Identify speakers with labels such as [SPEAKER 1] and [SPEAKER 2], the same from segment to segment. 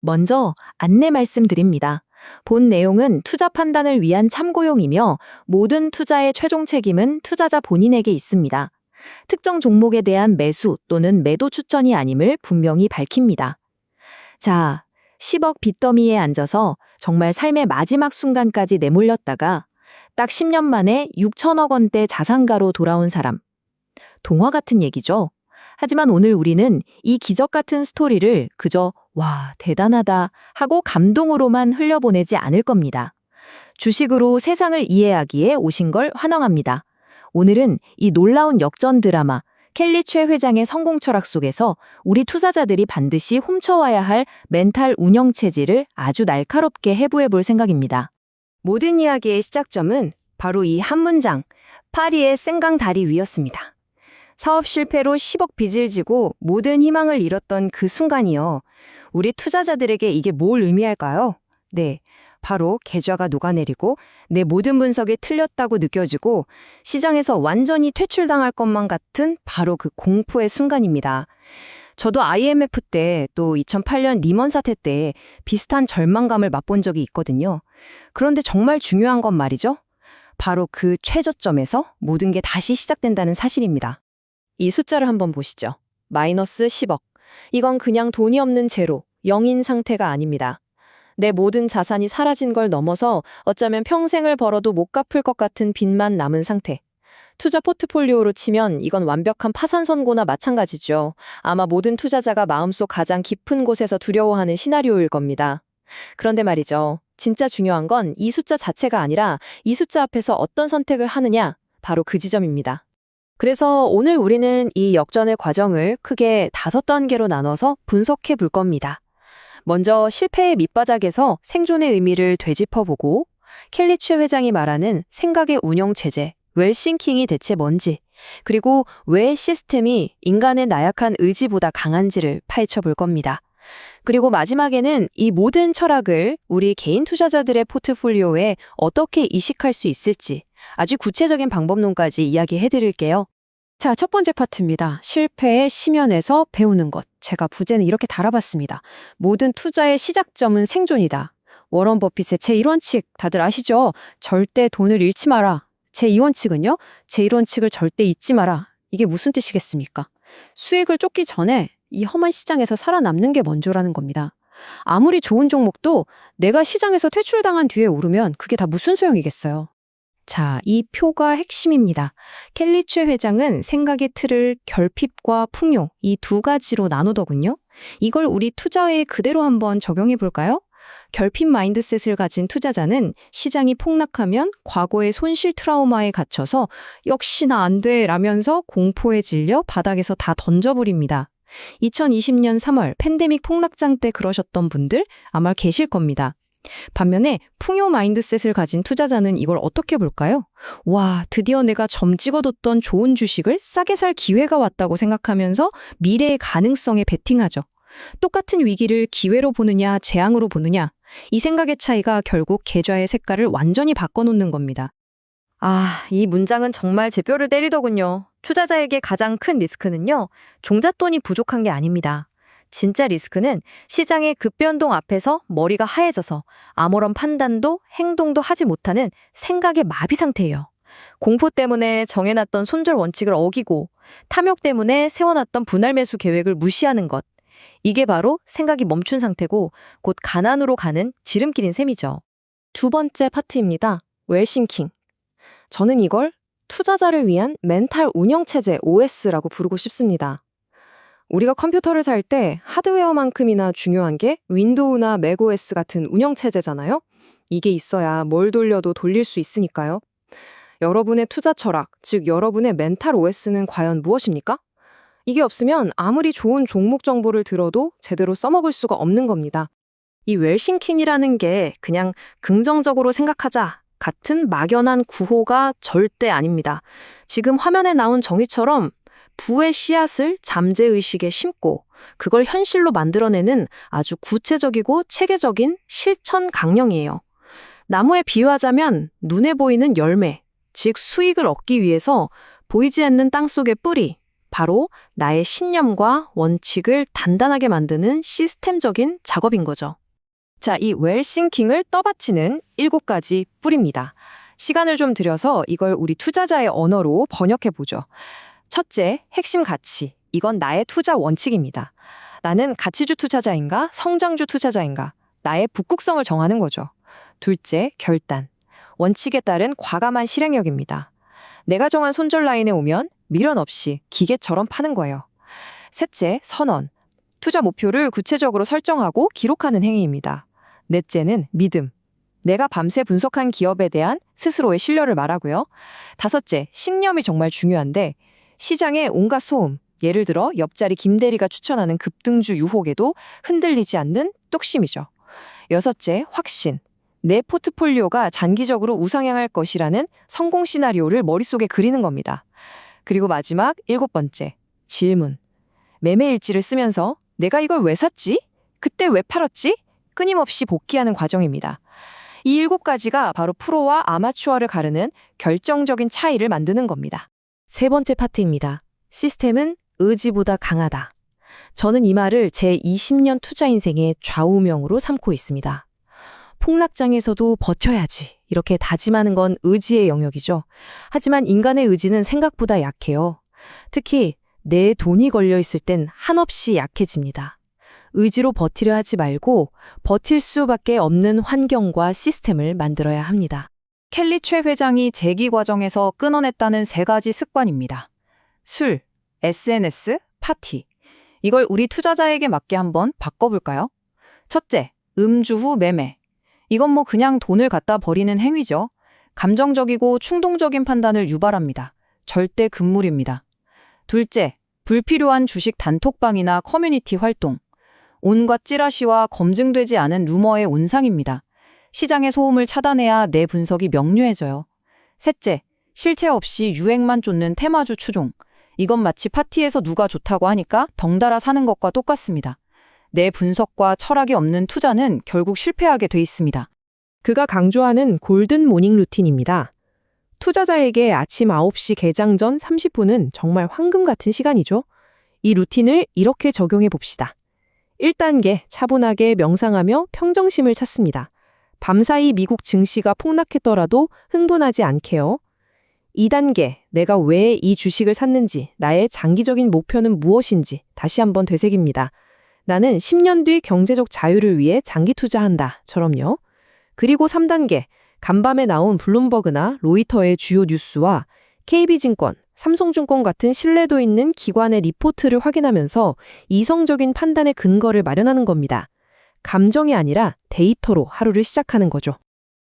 [SPEAKER 1] 먼저 안내 말씀드립니다. 본 내용은 투자 판단을 위한 참고용이며 모든 투자의 최종 책임은 투자자 본인에게 있습니다. 특정 종목에 대한 매수 또는 매도 추천이 아님을 분명히 밝힙니다. 자, 10억 빚더미에 앉아서 정말 삶의 마지막 순간까지 내몰렸다가 딱 10년 만에 6천억 원대 자산가로 돌아온 사람. 동화 같은 얘기죠. 하지만 오늘 우리는 이 기적 같은 스토리를 그저 와, 대단하다 하고 감동으로만 흘려보내지 않을 겁니다. 주식으로 세상을 이해하기에 오신 걸 환영합니다. 오늘은 이 놀라운 역전 드라마, 켈리 최 회장의 성공 철학 속에서 우리 투자자들이 반드시 훔쳐와야 할 멘탈 운영 체질을 아주 날카롭게 해부해 볼 생각입니다.
[SPEAKER 2] 모든 이야기의 시작점은 바로 이 한 문장, 파리의 생강 다리 위였습니다. 사업 실패로 10억 빚을 지고 모든 희망을 잃었던 그 순간이요. 우리 투자자들에게 이게 뭘 의미할까요? 네, 바로 계좌가 녹아내리고 내 모든 분석이 틀렸다고 느껴지고 시장에서 완전히 퇴출당할 것만 같은 바로 그 공포의 순간입니다. 저도 IMF 때 또 2008년 리먼 사태 때 비슷한 절망감을 맛본 적이 있거든요. 그런데 정말 중요한 건 말이죠. 바로 그 최저점에서 모든 게 다시 시작된다는 사실입니다.
[SPEAKER 1] 이 숫자를 한번 보시죠. 마이너스 10억. 이건 그냥 돈이 없는 제로, 0인 상태가 아닙니다. 내 모든 자산이 사라진 걸 넘어서 어쩌면 평생을 벌어도 못 갚을 것 같은 빚만 남은 상태. 투자 포트폴리오로 치면 이건 완벽한 파산 선고나 마찬가지죠. 아마 모든 투자자가 마음속 가장 깊은 곳에서 두려워하는 시나리오일 겁니다. 그런데 말이죠. 진짜 중요한 건 이 숫자 자체가 아니라 이 숫자 앞에서 어떤 선택을 하느냐, 바로 그 지점입니다. 그래서 오늘 우리는 이 역전의 과정을 크게 5단계로 나눠서 분석해 볼 겁니다. 먼저 실패의 밑바닥에서 생존의 의미를 되짚어보고 켈리 최 회장이 말하는 생각의 운영 체제, 웰싱킹이 대체 뭔지, 그리고 왜 시스템이 인간의 나약한 의지보다 강한지를 파헤쳐 볼 겁니다. 그리고 마지막에는 이 모든 철학을 우리 개인 투자자들의 포트폴리오에 어떻게 이식할 수 있을지 아주 구체적인 방법론까지 이야기해 드릴게요.
[SPEAKER 3] 자, 첫 번째 파트입니다. 실패의 심연에서 배우는 것. 제가 부제는 이렇게 달아봤습니다. 모든 투자의 시작점은 생존이다. 워런 버핏의 제1원칙 다들 아시죠? 절대 돈을 잃지 마라. 제2원칙은요? 제1원칙을 절대 잊지 마라. 이게 무슨 뜻이겠습니까? 수익을 쫓기 전에 이 험한 시장에서 살아남는 게 먼저라는 겁니다. 아무리 좋은 종목도 내가 시장에서 퇴출당한 뒤에 오르면 그게 다 무슨 소용이겠어요. 자, 이 표가 핵심입니다. 켈리 최 회장은 생각의 틀을 결핍과 풍요, 이 두 가지로 나누더군요. 이걸 우리 투자에 그대로 한번 적용해 볼까요? 결핍 마인드셋을 가진 투자자는 시장이 폭락하면 과거의 손실 트라우마에 갇혀서 역시나 안 돼 라면서 공포에 질려 바닥에서 다 던져버립니다. 2020년 3월 팬데믹 폭락장 때 그러셨던 분들 아마 계실 겁니다. 반면에 풍요 마인드셋을 가진 투자자는 이걸 어떻게 볼까요? 와, 드디어 내가 점 찍어뒀던 좋은 주식을 싸게 살 기회가 왔다고 생각하면서 미래의 가능성에 베팅하죠. 똑같은 위기를 기회로 보느냐 재앙으로 보느냐, 이 생각의 차이가 결국 계좌의 색깔을 완전히 바꿔놓는 겁니다.
[SPEAKER 1] 아, 이 문장은 정말 제 뼈를 때리더군요. 투자자에게 가장 큰 리스크는요, 종잣돈이 부족한 게 아닙니다. 진짜 리스크는 시장의 급변동 앞에서 머리가 하얘져서 아무런 판단도 행동도 하지 못하는 생각의 마비 상태예요. 공포 때문에 정해놨던 손절 원칙을 어기고 탐욕 때문에 세워놨던 분할 매수 계획을 무시하는 것. 이게 바로 생각이 멈춘 상태고 곧 가난으로 가는 지름길인 셈이죠. 두 번째 파트입니다. 웰싱킹. 저는 이걸 투자자를 위한 멘탈 운영체제 OS라고 부르고 싶습니다. 우리가 컴퓨터를 살 때 하드웨어만큼이나 중요한 게 윈도우나 맥OS 같은 운영체제잖아요. 이게 있어야 뭘 돌려도 돌릴 수 있으니까요. 여러분의 투자 철학, 즉 여러분의 멘탈 OS는 과연 무엇입니까? 이게 없으면 아무리 좋은 종목 정보를 들어도 제대로 써먹을 수가 없는 겁니다. 이 웰싱킹이라는 게 그냥 긍정적으로 생각하자 같은 막연한 구호가 절대 아닙니다. 지금 화면에 나온 정의처럼 부의 씨앗을 잠재의식에 심고 그걸 현실로 만들어내는 아주 구체적이고 체계적인 실천 강령이에요. 나무에 비유하자면 눈에 보이는 열매, 즉 수익을 얻기 위해서 보이지 않는 땅속의 뿌리,
[SPEAKER 2] 바로 나의 신념과 원칙을 단단하게 만드는 시스템적인 작업인 거죠.
[SPEAKER 1] 자, 이 웰싱킹을 떠받치는 7가지 뿌리입니다. 시간을 좀 들여서 이걸 우리 투자자의 언어로 번역해 보죠. 첫째, 핵심 가치. 이건 나의 투자 원칙입니다. 나는 가치주 투자자인가, 성장주 투자자인가, 나의 북극성을 정하는 거죠. 둘째, 결단. 원칙에 따른 과감한 실행력입니다. 내가 정한 손절 라인에 오면 미련 없이 기계처럼 파는 거예요. 셋째, 선언. 투자 목표를 구체적으로 설정하고 기록하는 행위입니다. 넷째는 믿음. 내가 밤새 분석한 기업에 대한 스스로의 신뢰를 말하고요. 다섯째, 신념이 정말 중요한데 시장의 온갖 소음, 예를 들어 옆자리 김대리가 추천하는 급등주 유혹에도 흔들리지 않는 뚝심이죠. 여섯째, 확신. 내 포트폴리오가 장기적으로 우상향할 것이라는 성공 시나리오를 머릿속에 그리는 겁니다. 그리고 마지막 7번째, 질문. 매매 일지를 쓰면서 내가 이걸 왜 샀지? 그때 왜 팔았지? 끊임없이 복귀하는 과정입니다. 이 7가지가 바로 프로와 아마추어를 가르는 결정적인 차이를 만드는 겁니다.
[SPEAKER 2] 세 번째 파트입니다. 시스템은 의지보다 강하다. 저는 이 말을 제 20년 투자 인생의 좌우명으로 삼고 있습니다. 폭락장에서도 버텨야지. 이렇게 다짐하는 건 의지의 영역이죠. 하지만 인간의 의지는 생각보다 약해요. 특히 내 돈이 걸려 있을 땐 한없이 약해집니다. 의지로 버티려 하지 말고 버틸 수밖에 없는 환경과 시스템을 만들어야 합니다.
[SPEAKER 4] 켈리 최 회장이 재기 과정에서 끊어냈다는 3가지 습관입니다. 술, SNS, 파티. 이걸 우리 투자자에게 맞게 한번 바꿔볼까요? 첫째, 음주 후 매매. 이건 뭐 그냥 돈을 갖다 버리는 행위죠. 감정적이고 충동적인 판단을 유발합니다. 절대 금물입니다. 둘째, 불필요한 주식 단톡방이나 커뮤니티 활동. 온갖 찌라시와 검증되지 않은 루머의 온상입니다. 시장의 소음을 차단해야 내 분석이 명료해져요. 셋째, 실체 없이 유행만 쫓는 테마주 추종. 이건 마치 파티에서 누가 좋다고 하니까 덩달아 사는 것과 똑같습니다. 내 분석과 철학이 없는 투자는 결국 실패하게 돼 있습니다.
[SPEAKER 5] 그가 강조하는 골든 모닝 루틴입니다. 투자자에게 아침 9시 개장 전 30분은 정말 황금 같은 시간이죠. 이 루틴을 이렇게 적용해 봅시다. 1단계, 차분하게 명상하며 평정심을 찾습니다. 밤사이 미국 증시가 폭락했더라도 흥분하지 않게요. 2단계, 내가 왜 이 주식을 샀는지, 나의 장기적인 목표는 무엇인지 다시 한번 되새깁니다. 나는 10년 뒤 경제적 자유를 위해 장기 투자한다.처럼요. 그리고 3단계, 간밤에 나온 블룸버그나 로이터의 주요 뉴스와 KB증권, 삼성증권 같은 신뢰도 있는 기관의 리포트를 확인하면서 이성적인 판단의 근거를 마련하는 겁니다. 감정이 아니라 데이터로 하루를 시작하는 거죠.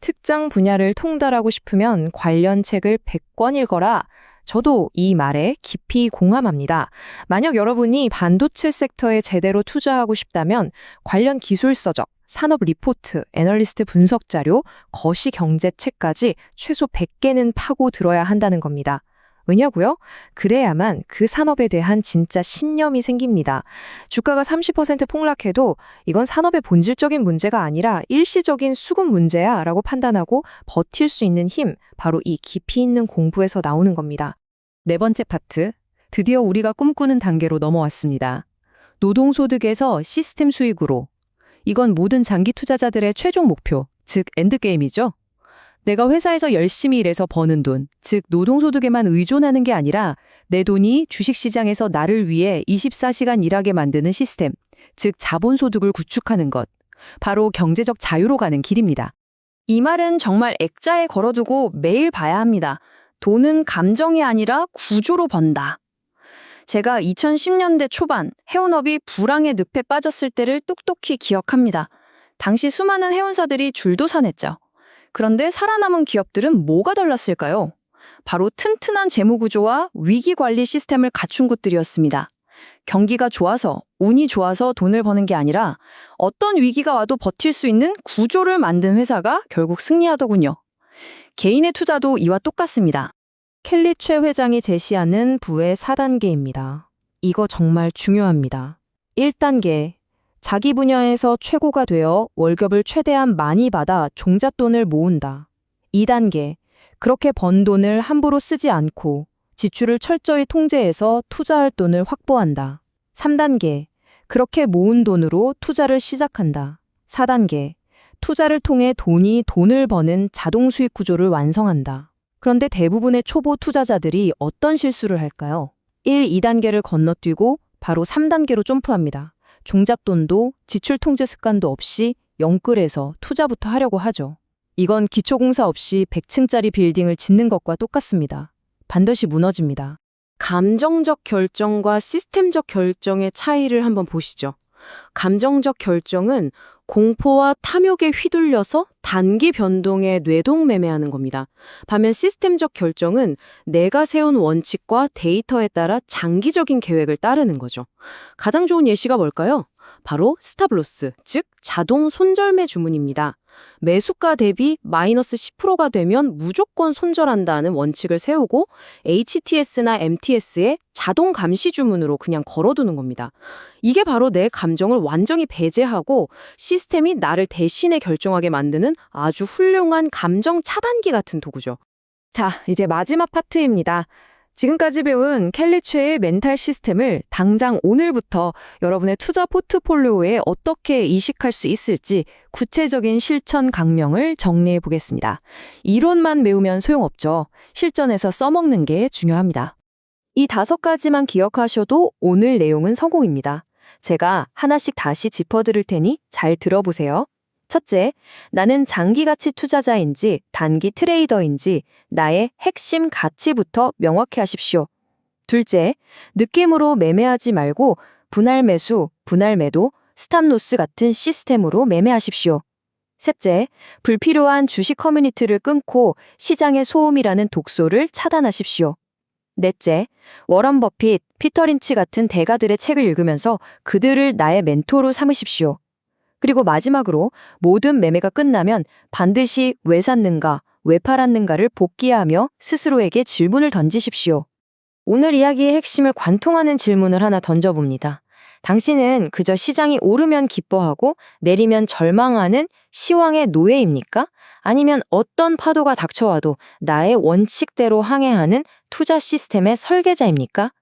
[SPEAKER 1] 특정 분야를 통달하고 싶으면 관련 책을 100권 읽어라. 저도 이 말에 깊이 공감합니다. 만약 여러분이 반도체 섹터에 제대로 투자하고 싶다면 관련 기술 서적, 산업 리포트, 애널리스트 분석 자료, 거시경제 책까지 최소 100개는 파고 들어야 한다는 겁니다. 왜냐고요? 그래야만 그 산업에 대한 진짜 신념이 생깁니다. 주가가 30% 폭락해도 이건 산업의 본질적인 문제가 아니라 일시적인 수급 문제야 라고 판단하고 버틸 수 있는 힘, 바로 이 깊이 있는 공부에서 나오는 겁니다.
[SPEAKER 3] 네 번째 파트, 드디어 우리가 꿈꾸는 단계로 넘어왔습니다. 노동소득에서 시스템 수익으로. 이건 모든 장기 투자자들의 최종 목표, 즉 엔드게임이죠. 내가 회사에서 열심히 일해서 버는 돈, 즉 노동소득에만 의존하는 게 아니라 내 돈이 주식시장에서 나를 위해 24시간 일하게 만드는 시스템, 즉 자본소득을 구축하는 것. 바로 경제적 자유로 가는 길입니다.
[SPEAKER 1] 이 말은 정말 액자에 걸어두고 매일 봐야 합니다. 돈은 감정이 아니라 구조로 번다. 제가 2010년대 초반 해운업이 불황의 늪에 빠졌을 때를 똑똑히 기억합니다. 당시 수많은 해운사들이 줄도산했죠. 그런데 살아남은 기업들은 뭐가 달랐을까요? 바로 튼튼한 재무구조와 위기관리 시스템을 갖춘 곳들이었습니다. 경기가 좋아서, 운이 좋아서 돈을 버는 게 아니라 어떤 위기가 와도 버틸 수 있는 구조를 만든 회사가 결국 승리하더군요. 개인의 투자도 이와 똑같습니다.
[SPEAKER 5] 켈리 최 회장이 제시하는 부의 4단계입니다. 이거 정말 중요합니다. 1단계, 자기 분야에서 최고가 되어 월급을 최대한 많이 받아 종잣돈을 모은다. 2단계, 그렇게 번 돈을 함부로 쓰지 않고 지출을 철저히 통제해서 투자할 돈을 확보한다. 3단계. 그렇게 모은 돈으로 투자를 시작한다. 4단계. 투자를 통해 돈을 버는 자동 수익 구조를 완성한다. 그런데 대부분의 초보 투자자들이 어떤 실수를 할까요? 1, 2단계를 건너뛰고 바로 3단계로 점프합니다. 종잣돈도 지출 통제 습관도 없이 영끌해서 투자부터 하려고 하죠. 이건 기초공사 없이 100층짜리 빌딩을 짓는 것과 똑같습니다. 반드시 무너집니다. 감정적 결정과 시스템적 결정의 차이를 한번 보시죠. 감정적 결정은 공포와 탐욕에 휘둘려서 단기 변동에 뇌동매매하는 겁니다. 반면 시스템적 결정은 내가 세운 원칙과 데이터에 따라 장기적인 계획을 따르는 거죠. 가장 좋은 예시가 뭘까요? 바로 스탑로스, 즉 자동 손절매 주문입니다. 매수가 대비 마이너스 10%가 되면 무조건 손절한다는 원칙을 세우고 HTS나 MTS에 자동 감시 주문으로 그냥 걸어두는 겁니다. 이게 바로 내 감정을 완전히 배제하고 시스템이 나를 대신에 결정하게 만드는 아주 훌륭한 감정 차단기 같은 도구죠.
[SPEAKER 3] 자, 이제 마지막 파트입니다. 지금까지 배운 켈리츠의 멘탈 시스템을 당장 오늘부터 여러분의 투자 포트폴리오에 어떻게 이식할 수 있을지 구체적인 실천 강령을 정리해 보겠습니다. 이론만 외우면 소용없죠. 실전에서 써먹는 게 중요합니다.
[SPEAKER 2] 이 5가지만 기억하셔도 오늘 내용은 성공입니다. 제가 하나씩 다시 짚어드릴 테니 잘 들어보세요. 첫째, 나는 장기 가치 투자자인지 단기 트레이더인지 나의 핵심 가치부터 명확히 하십시오. 둘째, 느낌으로 매매하지 말고 분할 매수, 분할 매도, 스탑로스 같은 시스템으로 매매하십시오. 셋째, 불필요한 주식 커뮤니티를 끊고 시장의 소음이라는 독소를 차단하십시오. 넷째, 워런 버핏, 피터 린치 같은 대가들의 책을 읽으면서 그들을 나의 멘토로 삼으십시오. 그리고 마지막으로 모든 매매가 끝나면 반드시 왜 샀는가, 왜 팔았는가를 복기하며 스스로에게 질문을 던지십시오. 오늘 이야기의 핵심을 관통하는 질문을 하나 던져봅니다. 당신은 그저 시장이 오르면 기뻐하고 내리면 절망하는 시황의 노예입니까? 아니면 어떤 파도가 닥쳐와도 나의 원칙대로 항해하는 투자 시스템의 설계자입니까?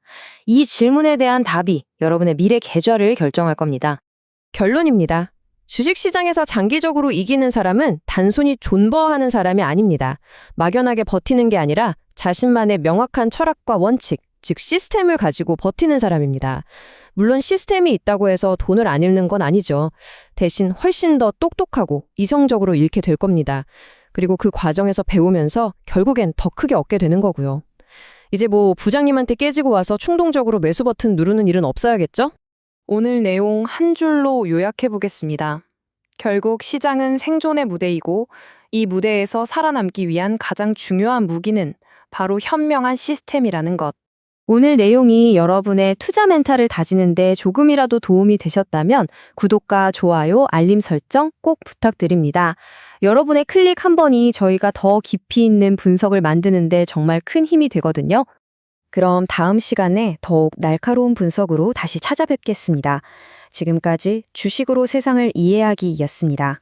[SPEAKER 2] 이 질문에 대한 답이 여러분의 미래 계좌를 결정할 겁니다.
[SPEAKER 5] 결론입니다. 주식시장에서 장기적으로 이기는 사람은 단순히 존버하는 사람이 아닙니다. 막연하게 버티는 게 아니라 자신만의 명확한 철학과 원칙, 즉 시스템을 가지고 버티는 사람입니다. 물론 시스템이 있다고 해서 돈을 안 잃는 건 아니죠. 대신 훨씬 더 똑똑하고 이성적으로 잃게 될 겁니다. 그리고 그 과정에서 배우면서 결국엔 더 크게 얻게 되는 거고요. 이제 뭐 부장님한테 깨지고 와서 충동적으로 매수 버튼 누르는 일은 없어야겠죠? 오늘 내용 한 줄로 요약해 보겠습니다. 결국 시장은 생존의 무대이고 이 무대에서 살아남기 위한 가장 중요한 무기는 바로 현명한 시스템이라는 것.
[SPEAKER 2] 오늘 내용이 여러분의 투자 멘탈을 다지는데 조금이라도 도움이 되셨다면 구독과 좋아요, 알림 설정 꼭 부탁드립니다. 여러분의 클릭 한 번이 저희가 더 깊이 있는 분석을 만드는데 정말 큰 힘이 되거든요. 그럼 다음 시간에 더욱 날카로운 분석으로 다시 찾아뵙겠습니다. 지금까지 주식으로 세상을 이해하기였습니다.